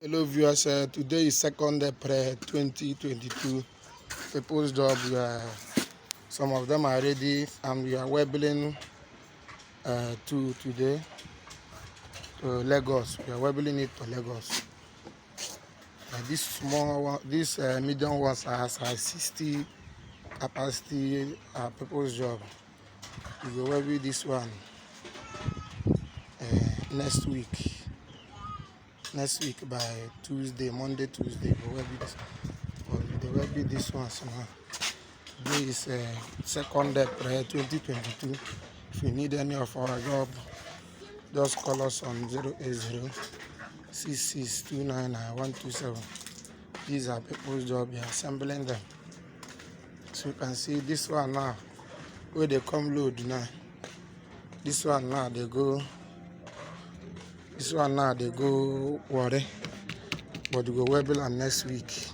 Hello viewers, today is 2nd April 2022. People's job, some of them are ready and we are webbling to today to Lagos. We are webbling it to Lagos. This small one, this medium ones has 60 capacity. People's job. We will webble this one next week. Next week by Tuesday, Monday, Tuesday. They will be this one somehow. This is 2nd April 2022. If you need any of our job, just call us on 080 127. These are people's job. We are assembling them. So you can see this one now, where they come load now. This one now they go. This one now they go worry, but we go webble and next week.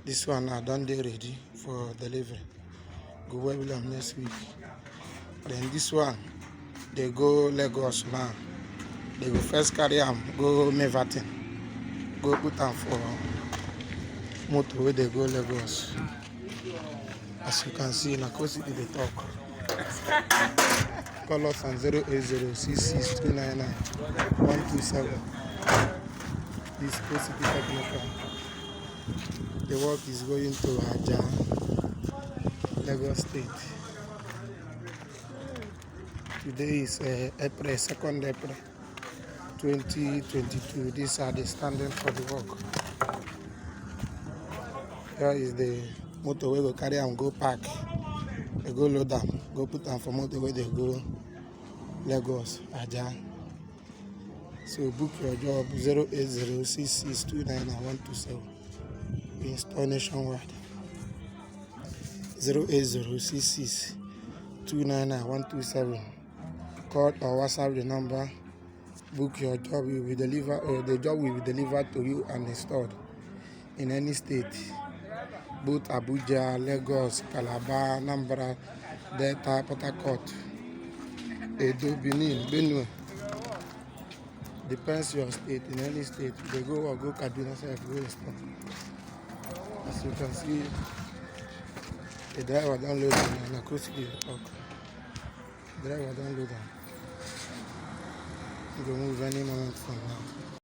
This one now done they ready for delivery. Go webble and next week. Then this one they go Lagos now. They will first carry them go Mevatin. Go put them for motor where they go Lagos. As you can see, Nakosi did the talk. Call us on 080 127. This Kosi Technical. The work is going to Aja, Lagos State. Today is April 2nd April 2022. These are the standing for the work. Here is the motor where we carry and go park. They go load them, go put them for motor where they go Lagos, Aja. So book your job 080 We install nationwide. 080 Call or WhatsApp the number. Book your job. Will be delivered. The job will be delivered to you and installed in any state. Both Abuja, Lagos, Calabar, Anambra, Delta, Port Harcourt, Edo, Benin, Benue. Depends your state. In any state, they go or go Kaduna, go install. As you can see, the driver download and across the talk. The driver download them. You can move any moment from now.